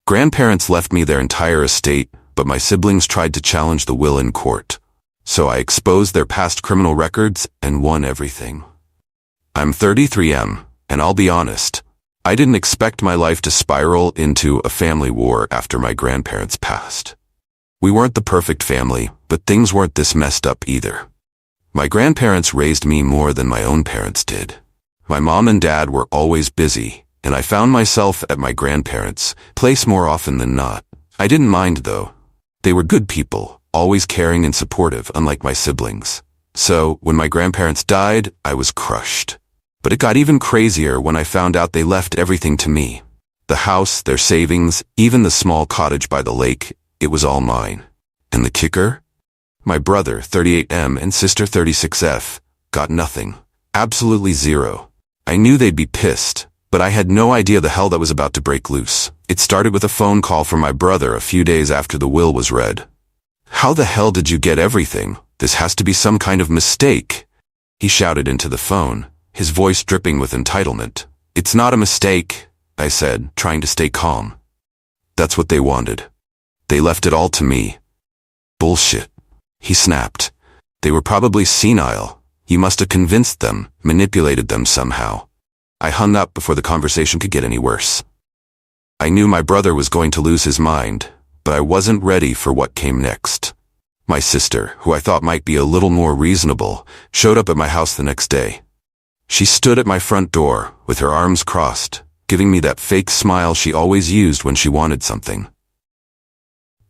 Grandparents left me their entire estate, but my siblings tried to challenge the will in court. So I exposed their past criminal records and won everything. I'm 33M, and I'll be honest, I didn't expect my life to spiral into a family war after my grandparents passed. We weren't the perfect family, but things weren't this messed up either. My grandparents raised me more than my own parents did. My mom and dad were always busy, and I found myself at my grandparents' place more often than not. I didn't mind though. They were good people, always caring and supportive, unlike my siblings. So, when my grandparents died, I was crushed. But it got even crazier when I found out they left everything to me. The house, their savings, even the small cottage by the lake, it was all mine. And the kicker? My brother, 38M, and sister, 36F, got nothing. Absolutely zero. I knew they'd be pissed, but I had no idea the hell that was about to break loose. It started with a phone call from my brother a few days after the will was read. "How the hell did you get everything? This has to be some kind of mistake," he shouted into the phone, his voice dripping with entitlement. "It's not a mistake," I said, trying to stay calm. "That's what they wanted. They left it all to me." "Bullshit," he snapped. "They were probably senile. You must have convinced them, manipulated them somehow." I hung up before the conversation could get any worse. I knew my brother was going to lose his mind, but I wasn't ready for what came next. My sister, who I thought might be a little more reasonable, showed up at my house the next day. She stood at my front door, with her arms crossed, giving me that fake smile she always used when she wanted something.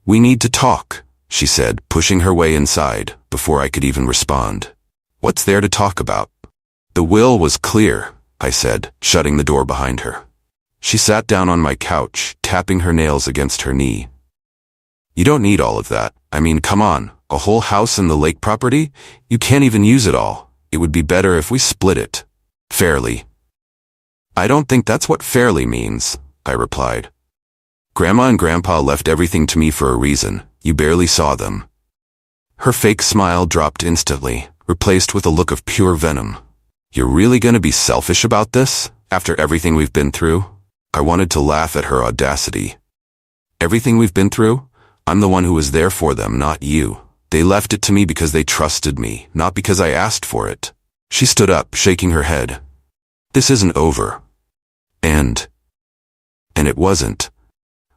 "We need to talk," she said, pushing her way inside, before I could even respond. "What's there to talk about?" "The will was clear," I said, shutting the door behind her. She sat down on my couch, tapping her nails against her knee. "You don't need all of that. I mean, come on, a whole house and the lake property? You can't even use it all. It would be better if we split it. Fairly." "I don't think that's what fairly means," I replied. "Grandma and Grandpa left everything to me for a reason. You barely saw them." Her fake smile dropped instantly, replaced with a look of pure venom. "You're really gonna be selfish about this, after everything we've been through?" I wanted to laugh at her audacity. "Everything we've been through? I'm the one who was there for them, not you. They left it to me because they trusted me, not because I asked for it." She stood up, shaking her head. "This isn't over." And it wasn't.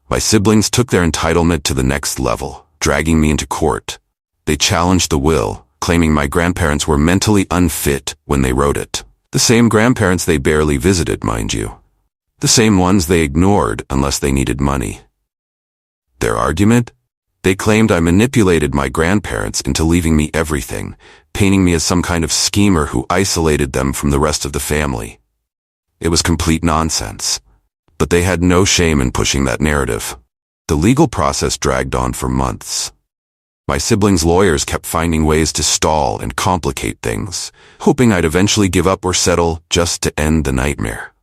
My siblings took their entitlement to the next level, dragging me into court. They challenged the will, claiming my grandparents were mentally unfit when they wrote it. The same grandparents they barely visited, mind you. The same ones they ignored unless they needed money. Their argument? They claimed I manipulated my grandparents into leaving me everything, painting me as some kind of schemer who isolated them from the rest of the family. It was complete nonsense. But they had no shame in pushing that narrative. The legal process dragged on for months. My siblings' lawyers kept finding ways to stall and complicate things, hoping I'd eventually give up or settle just to end the nightmare.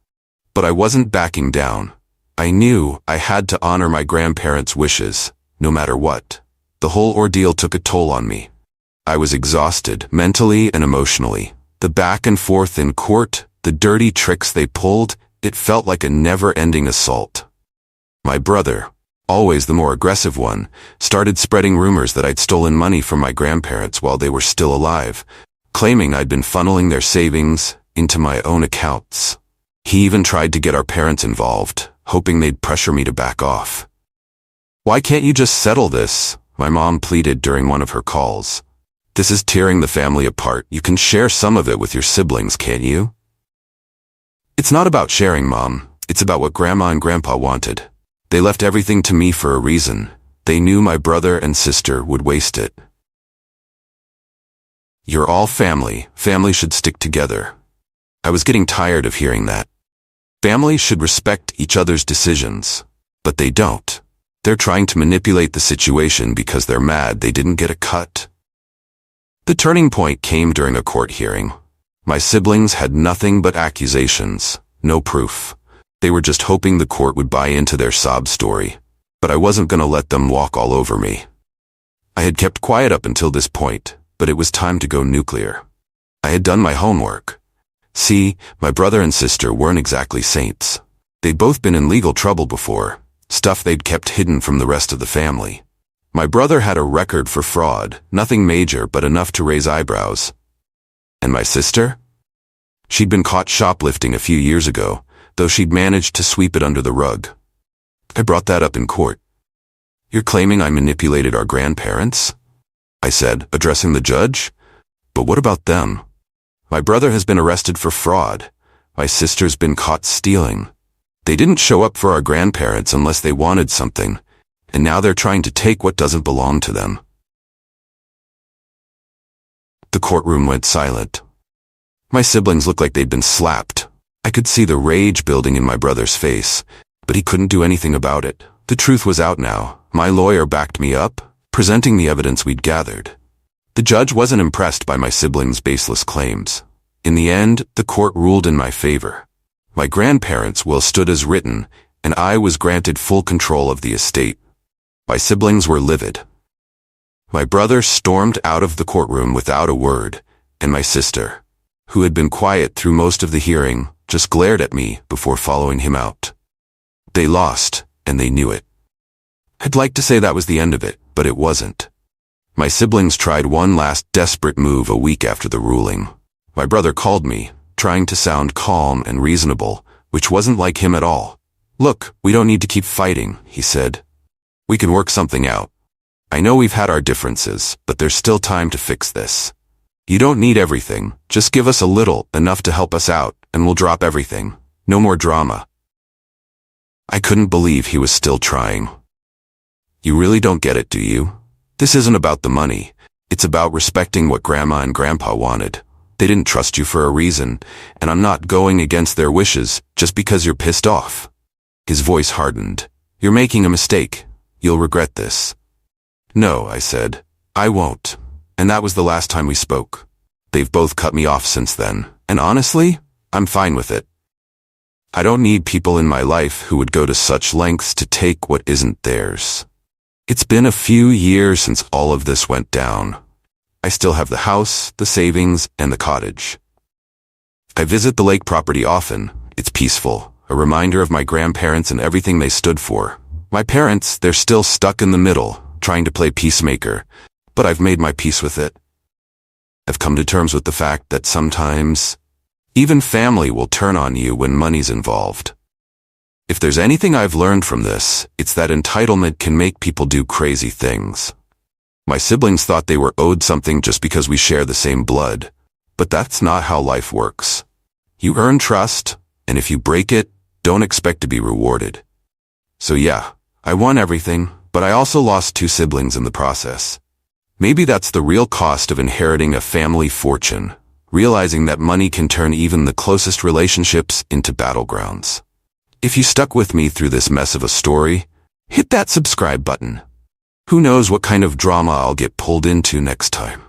But I wasn't backing down. I knew I had to honor my grandparents' wishes, no matter what. The whole ordeal took a toll on me. I was exhausted, mentally and emotionally. The back and forth in court, the dirty tricks they pulled, it felt like a never-ending assault. My brother, always the more aggressive one, started spreading rumors that I'd stolen money from my grandparents while they were still alive, claiming I'd been funneling their savings into my own accounts. He even tried to get our parents involved, hoping they'd pressure me to back off. "Why can't you just settle this?" my mom pleaded during one of her calls. "This is tearing the family apart. You can share some of it with your siblings, can't you?" "It's not about sharing, Mom. It's about what Grandma and Grandpa wanted. They left everything to me for a reason. They knew my brother and sister would waste it." "You're all family. Family should stick together." I was getting tired of hearing that. Families should respect each other's decisions, but they don't. They're trying to manipulate the situation because they're mad they didn't get a cut. The turning point came during a court hearing. My siblings had nothing but accusations, no proof. They were just hoping the court would buy into their sob story, but I wasn't going to let them walk all over me. I had kept quiet up until this point, but it was time to go nuclear. I had done my homework. See, my brother and sister weren't exactly saints. They'd both been in legal trouble before, stuff they'd kept hidden from the rest of the family. My brother had a record for fraud, nothing major but enough to raise eyebrows. And my sister? She'd been caught shoplifting a few years ago, though she'd managed to sweep it under the rug. I brought that up in court. "You're claiming I manipulated our grandparents?" I said, addressing the judge. "But what about them? My brother has been arrested for fraud. My sister's been caught stealing. They didn't show up for our grandparents unless they wanted something, and now they're trying to take what doesn't belong to them." The courtroom went silent. My siblings looked like they'd been slapped. I could see the rage building in my brother's face, but he couldn't do anything about it. The truth was out now. My lawyer backed me up, presenting the evidence we'd gathered. The judge wasn't impressed by my siblings' baseless claims. In the end, the court ruled in my favor. My grandparents' will stood as written, and I was granted full control of the estate. My siblings were livid. My brother stormed out of the courtroom without a word, and my sister, who had been quiet through most of the hearing, just glared at me before following him out. They lost, and they knew it. I'd like to say that was the end of it, but it wasn't. My siblings tried one last desperate move a week after the ruling. My brother called me, trying to sound calm and reasonable, which wasn't like him at all. "Look, we don't need to keep fighting," he said. "We can work something out. I know we've had our differences, but there's still time to fix this. You don't need everything, just give us a little, enough to help us out, and we'll drop everything. No more drama." I couldn't believe he was still trying. "You really don't get it, do you? This isn't about the money. It's about respecting what Grandma and Grandpa wanted. They didn't trust you for a reason, and I'm not going against their wishes just because you're pissed off." His voice hardened. "You're making a mistake. You'll regret this." "No," I said. "I won't." And that was the last time we spoke. They've both cut me off since then, and honestly, I'm fine with it. I don't need people in my life who would go to such lengths to take what isn't theirs. It's been a few years since all of this went down. I still have the house, the savings, and the cottage. I visit the lake property often. It's peaceful, a reminder of my grandparents and everything they stood for. My parents, they're still stuck in the middle, trying to play peacemaker, but I've made my peace with it. I've come to terms with the fact that sometimes even family will turn on you when money's involved. If there's anything I've learned from this, it's that entitlement can make people do crazy things. My siblings thought they were owed something just because we share the same blood, but that's not how life works. You earn trust, and if you break it, don't expect to be rewarded. So yeah, I won everything, but I also lost 2 siblings in the process. Maybe that's the real cost of inheriting a family fortune, realizing that money can turn even the closest relationships into battlegrounds. If you stuck with me through this mess of a story, hit that subscribe button. Who knows what kind of drama I'll get pulled into next time.